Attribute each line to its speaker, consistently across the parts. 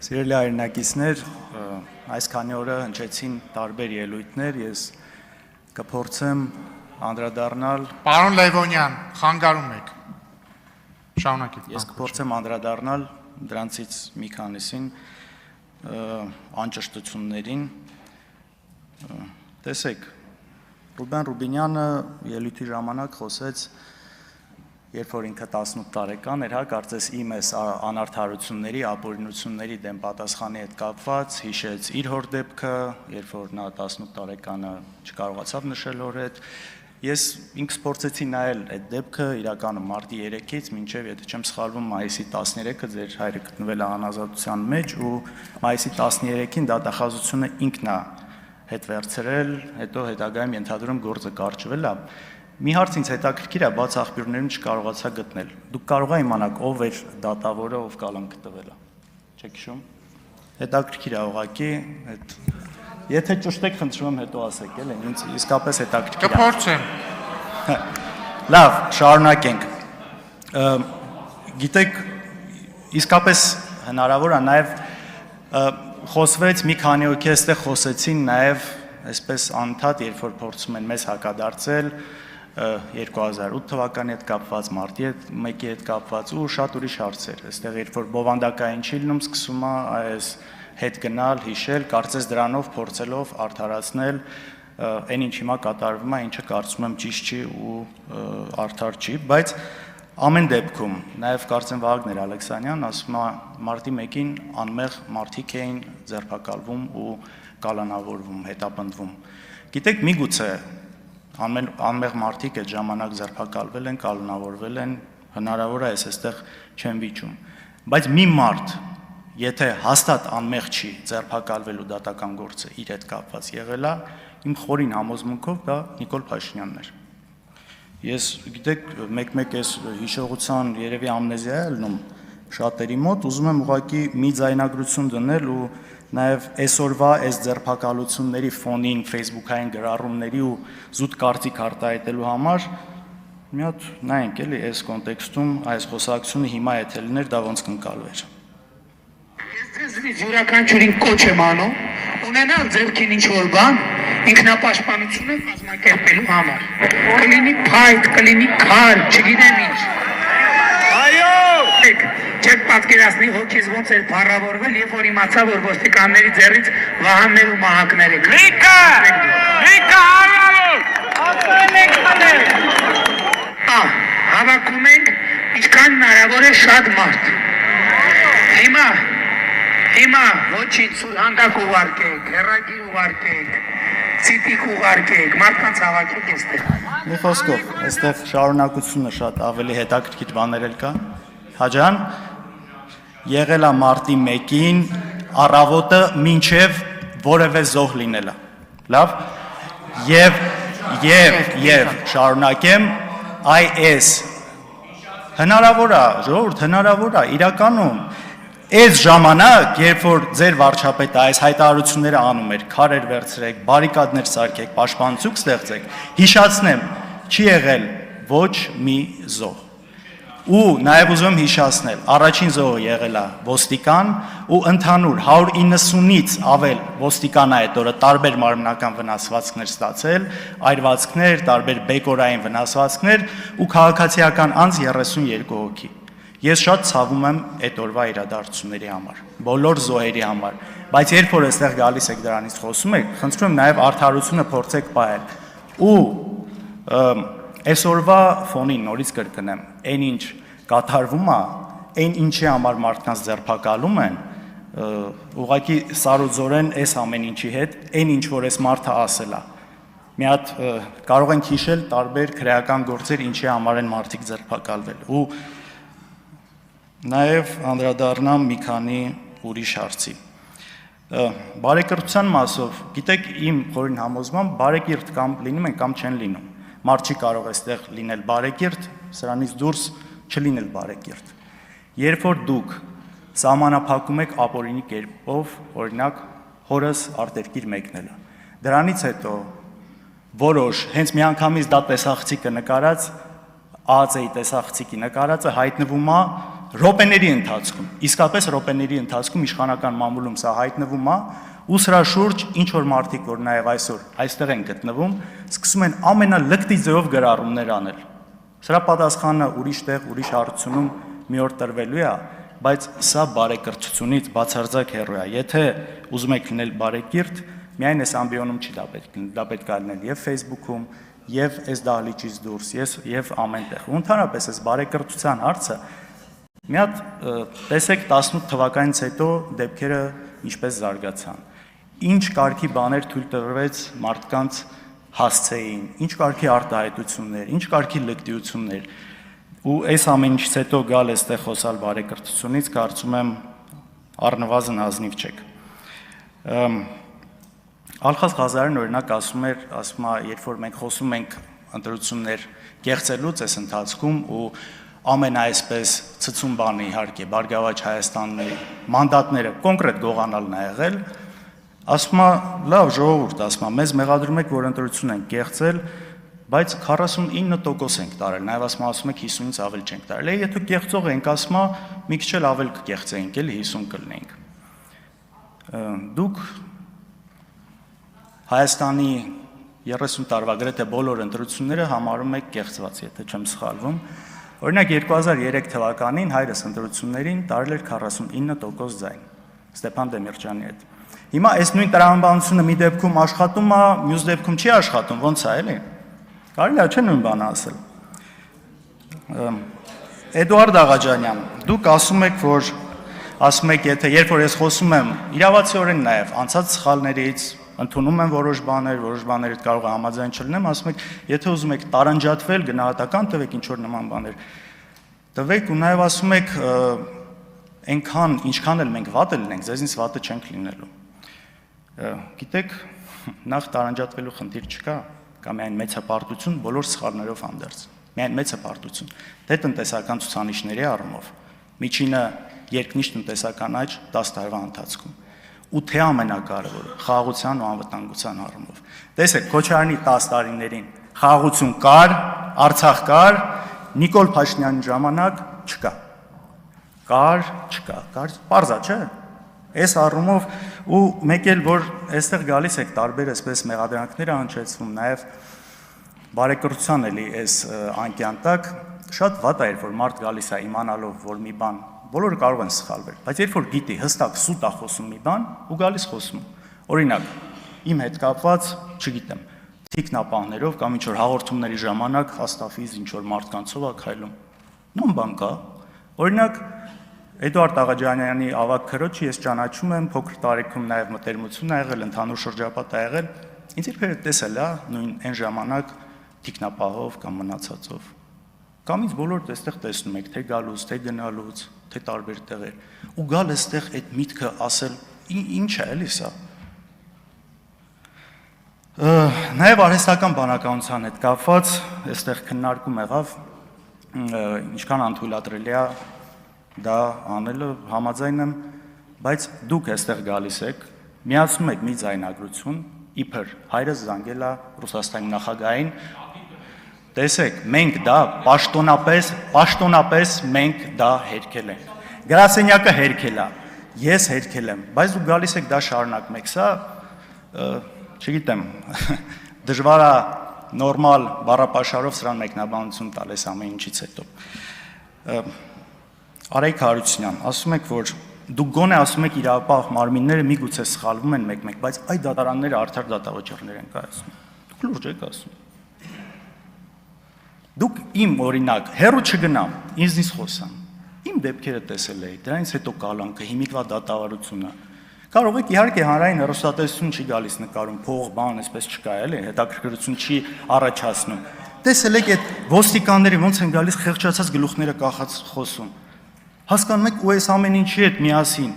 Speaker 1: Սիրելի հայրենակիցներ, այս քանի օրը հնչեցին տարբեր ելույթներ, ես կփորձեմ անդրադառնալ
Speaker 2: Պարոն Լևոնյան, խանգարում եք։ Շարունակեք։
Speaker 1: Ես կփորձեմ անդրադառնալ դրանցից մի քանիսին անճշտություններին։ Տեսեք, Ռուբեն Ռուբինյանը ելույթի ժամանակ խոսեց, երբ որ ինքը 18 տարեկան էր, կարծես իմ այս անարդարությունների, ապօրինությունների դեմ պատասխանի հետ կապված, հիշեց իր հոր դեպքը, երբ որ նա 18 տարեկանը չկարողացավ նշել հոր հետ։ Ես ինքս փորձեցի նայել այդ դեպքը իրականում մարտի 3-ից մինչև, եթե չեմ սխալվում, մայիսի 13-ը ձեր հայրը գտնվել է անազատության մեջ ու մայիսի 13-ին դատախազությունը ինքն է հետ վերցրել, հետո հետագայում ենթադրում գործը կարճվել է։ Մի հարց ինձ հետաքրքիր է, բաց աղբյուրներում չկարողացա գտնել։ Դուք կարող եք իմանալ ով էր դատավորը, ով կալանք տվել է։ Չեք հիշում։ Հետաքրքիր է ուղղակի, եթե ճշտ եք, խնդրում եմ հետո ասեք, էլ ինձ իսկապես հետաքրքիր է։
Speaker 2: Կփորձեմ։
Speaker 1: Լավ, շարունակենք։ Գիտեք, իսկապես հնարավոր է նաև խոսվեց մի քանի օքի այստեղ խոսեցին նաև այսպես անընդհատ, երբ որ փորձում են մեզ հակադարձել 2008 թվականի հետ կապված, մարտի 1-ի հետ կապված ու շատ ուրիշ հարցեր։ Այստեղ երբ որ բովանդակային չի լինում, սկսում է այս հետ գնալ, հիշել, կարծես դրանով փորձելով արդարացնել այն ինչ հիմա կատարվում է, ինչը կարծում եմ ճիշտ չի ու արդար չի, բայց ամեն դեպքում, նաև կարծեմ Վահագն Ալեքսանյանն ասում է մարտի 1-ին անմեղ մարդիկ էին ձերբակալվում ու կալանավորվում, հետապնդվում։ Գիտեք, միգուցե անմեղ մարդիկ այդ ժամանակ ձերբակալվել են, կալանավորվել են, հնարավոր է այստեղ չեն վիճում, բայց մի մարդ, եթե հաստատ անմեղ չի ձերբակալվելու դատական գործը իր հետ կապված եղել է, իմ խորին համոզմունքով դա Նիկոլ Փաշինյանն էր։ Ես գիտեք, մեկ-մեկ այս հիշողության երևի ամնեզիա է ելնում շատերի մոտ, ուզում եմ ուղղակի մի ձայնագրություն դնել ու նաև այսօրվա այս ձերբակալությունների ֆոնին Facebook-ային գրառումների ու զուտ կարծիք արտահայտելու համար մի հատ նայենք էլի այս կոնտեքստում այս խոսակցությունը հիմա եթե լիներ դա ոնց կընկալվեր։
Speaker 3: Ես յուրաքանչյուրին կոչ եմ անում ունենալ ձեռքին ինչ-որ բան ինքնապաշտպանությունը կազմակերպելու համար։ Կլինի փայտ, կլինի քար, չգիտեմ ինչ։ Այո! Չեք պատկերացնի հոգիս ոնց էր փառավորվել, երբ որ իմացա, որ ոստիկանների ձեռից վահաններ ու մահակներ եք։ Լիկա հարյալով! Ասել եք խանել։ Հավաքում ենք, ինչքան հնարավոր է շատ մարդ։ Հիմա ոչինչ սուրհանդակ ուղարկեք, հեռագիր ուղարկեք, ցիտիկ ուղարկեք, մարդկանց հավաքեք այստեղ։
Speaker 1: Մի խոսքով, այստեղ շարունակությունը շատ ավելի հետաքրքիր բաներ էլ կա։ Հաջան, եղել է մարտի 1-ին, առավոտը մինչև որևէ զոհ լինելա։ Լավ։ Եվ շարունակեմ, այս հնարավոր է, ժողովուրդ, հնարավոր է, իրականում այս ժամանակ, երբ որ ձեր վարչապետը այս հայտարարությունները անում էր, քարեր վերցրեք, բարիկադներ սարքեք, պաշտպանություն ստեղծեք, հիշացնեմ, չի եղել ոչ մի զոհ։ Ու նաև ուզում եմ հիշացնել, առաջին զոհը եղել է ոստիկան ու ընդհանուր 190-ից ավել ոստիկան այդ օրը տարբեր մարմնական վնասվածքներ ստացել, այրվածքներ, տարբեր բեկորային վնասվածքներ ու քաղաքացիական անձ 32 հոգի։ Ես շատ ցավում եմ այդ օրվա իրադարձությունների համար, բոլոր զոհերի համար, բայց երբ որ այստեղ գալիս եք դրանից խոսում եք, խնդրում եմ նաև արդարությունը փորձեք պահել։ Ու այսօրվա ֆոնին նորից կրկնեմ, այն ինչ կատարվում է, այն ինչի համար մարդկանց ձերբակալում են, ուղղակի սարոզորեն այս ամեն ինչի հետ, այն ինչ որ այս մարդը ասել է։ Մի հատ կարող ենք հիշել տարբեր քրեական գործեր, ինչի համար են մարդիկ ձերբակալվել։ Ու նաև անդրադառնամ մի քանի ուրիշ հարցի։ Բարեկրթության մասով, գիտեք, իմ խորին համոզմամբ բարեկիրթ կամ լինում են կամ չեն լինում։ Մարդ չի կարող այստեղ լինել բարեկիրթ, սրանից դուրս չլինել բարեկիրթ։ Երբ որ դուք սահմանափակում եք ապօրինի կերպով, օրինակ հորս արտերկիր մեկնելը, դրանից հետո որոշ հենց միանգամից դա տեսախցիկը նկարած, ԱԱԾ-ի տեսախցիկի նկարածը հայտնվում է Ռոպեների ընթացքում, իսկապես ռոպեների ընթացքում իշխանական մամուլում սա հայտնվում է, ու սրա շուրջ ինչ որ մարդիկ, որ նաև այսօր այստեղ են գտնվում, սկսում են ամենալկտի ձևով գրառումներ անել։ Սրա պատասխանը ուրիշ տեղ, ուրիշ հարցությունում մի օր տրվելու է, բայց սա բարեկրթությունից բացարձակ հեռու է։ Եթե ուզում եք լինել բարեկիրթ, միայն այս ամբիոնում չի դա պետք լինել, դա պետք է լինել եւ Facebook-ում, եւ այս դահլիճից դուրս, եւ ամենտեղ։ Ու ընդհանրապես այս բարեկրթության հարցը մի հատ տեսեք 18 թվականից հետո դեպքերը ինչպես զարգացան։ Ինչ կարգի բաներ թույլ տրվեց մարդկանց հասցեին, ինչ կարգի արտահայտություններ, ինչ կարգի լկտիություններ։ Ու այս ամեն ինչից հետո գալ այստեղ խոսալ բարեկրթությունից, կարծում եմ առնվազն ազնիվ չեք։ Ալխազ Ղազարեն օրինակ ասում է, երբ որ մենք խոսում ենք ընտրություններ կեղծելուց այս ընթացքում ու ամենայսպես ցցում բանը իհարկե Բարգավաճ Հայաստանի մանդատները կոնկրետ գողանալն է եղել, ասում է, լավ ժողովուրդ, ասում է, մեզ մեղադրում եք, որ ընտրություն ենք կեղծել, բայց 49% ենք տարել, նաև ասում եք 50-ից ավել չենք տարել։ Եթե կեղծող ենք, ասում է, մի քիչ էլ ավել կկեղծեինք, էլի 50 կլինենք։ Դուք Հայաստանի 30 տարվա գրեթե բոլոր ընտրությունները համարում եք կեղծված, եթե չեմ սխալվում։ Օրինակ 2003 թվականին հայրս ընտրություններին տարել էր 49% ձայն Ստեփան Դեմիրճյանի հետ։ Հիմա այս նույն տրամաբանությունը մի դեպքում աշխատում է, մյուս դեպքում չի աշխատում, ո՞նց է, էլի։ Կարելի է չէ նույն բանը ասել։ Էդուարդ Աղաջանյան, դուք ասում եք, եթե երբ որ ես խոսում եմ, իրավացիորեն նաև անցած սխալներից ընդունում եմ որոշ բաներ կարող է համաձայն չլինեմ, ասում եք, եթե ուզում եք տարանջատվել, գնահատական տվեք ինչ որ նման բաներ։ Տվեք ու նաև ասում եք, այնքան ինչքան էլ մենք վատը լինենք, ձեզնից վատը չենք լինելու։ Գիտեք, նախ տարանջատվելու խնդիր չկա, կա միայն մեծապարտություն բոլոր սխալներով հանդերձ։ Միայն մեծապարտություն։ Դե տնտեսական ցուցանիշների առումով միջինը երկնիշ տնտեսական աճ 10 տարվա ընթացքում։ Ու թե ամենակարևորը խաղաղության ու անվտանգության առումով։ Տեսեք, Քոչարյանի 10 տարիներին խաղաղություն կար, Արցախ կար, Նիկոլ Փաշինյանի ժամանակ չկա։ Կար, պարզ է, չէ՞։ Այս առումով ու մեկ էլ որ այստեղ գալիս եք տարբեր այսպես մեղադրանքներ հնչեցվում, նաև բարեկրթության էլի այս անկյան տակ շատ վատ է, որ մարդ գալիս է իմանալով, որ մի բան բոլորը կարող են սխալվել, բայց երբ որ գիտի հստակ սուտ է խոսում մի բան ու գալիս խոսում։ Օրինակ, իմ հետ կապված, չգիտեմ, թիկնապահներով կամ ինչ որ հաղորդումների ժամանակ հաստավից ինչ որ մարդկանցով է քայլում։ Նույն բան կա։ Օրինակ, Էդուարդ Աղաջանյանի ավագ քրոջը ես ճանաչում եմ, փոքր տարիքում նաև մտերմություն ա եղել, ընդհանուր շրջապատ ա եղել։ Ինձ իբր տեսել է նույն այն ժամանակ թիկնապահով կամ մնացածով։ Կամ ինձ բոլորը այստեղ տեսնում եք, թե գալուց, թե գնալուց, թե տարբեր տեղեր։ Ու գալ այստեղ այդ միտքը ասել, ինչ է էլի սա։ Նաև արհեստական բանականության հետ կապված այստեղ քննարկում եղավ, ինչքան անթույլատրելի է դա անելը, համաձայն եմ, բայց դուք այստեղ գալիս եք, միացնում եք մի ձայնագրություն, իբր հայրս զանգել է Ռուսաստանի նախագահային, տեսեք, մենք դա պաշտոնապես մենք դա հերքել ենք։ Գրասենյակը հերքել է, ես հերքել եմ, բայց դուք գալիս եք դա շարունակում եք, սա, չգիտեմ, դժվար է նորմալ բառապաշարով սրան մեկնաբանություն տալ այս ամեն ինչից հետո։ Արայք Հարությունյան, ասում եք, որ դուք գոնե ասում եք իրավապահ մարմինները միգուցե սխալվում են մեկ-մեկ, բայց այդ դատարանները արդար դատավճիռներ են կայացնում։ Դուք լուրջ եք ասում։ Դուք իմ օրինակ, հերու չգնամ, ինձնից խոսամ։ Իմ դեպքերը տեսել էի, դրանից հետո կալանքը, հիմիկվա դատավարությունը։ Կարող եք իհարկե հանրային հեռուստատեսություն չի գալիս նկարում, փող, բան, այսպես չկա, էլի, հետաքրքրություն չի առաջացնում։ Տեսել եք այդ ոստիկանները ոնց են գալիս խեղճացած գլուխները կախած խոսում։ Հասկանում եք ու այս ամեն ինչի հետ միասին,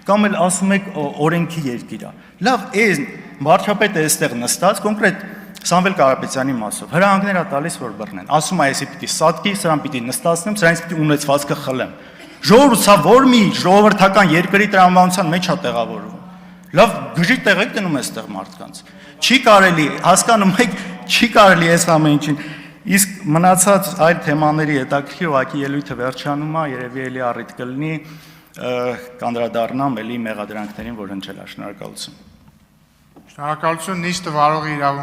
Speaker 1: կամ էլ ասում եք օրենքի երկիր է։ Լավ, այս վարչապետը այստեղ նստած, կոնկրետ Սամվել Կարապետյանի մասով, հրահանգներ է տալիս, որ բռնեն։ Ասում է, այսի պիտի սատկի, սրան պիտի նստացնեմ, սրանից պիտի ունեցվածքը խլեմ։ Ժողովուրդ, սա որ մի ժողովրդական երկրի տրամաբանության մեջ է տեղավորվում։ Լավ, գժի տեղ եք դնում այստեղ մարդկանց։ Չի կարելի, հասկանում եք, չի կարելի այս ամեն ինչին։ Իսկ մնացած այլ թեմաների հետաքրքիր ուղղակի ելույթը վերջանում է, երևի էլի առիթ կլինի կանդրադառնամ էլի մեղադրանքներին, որ հնչել է։ Շնորհակալություն։
Speaker 2: Շնորհակալություն, նիստը վարողի իրավունք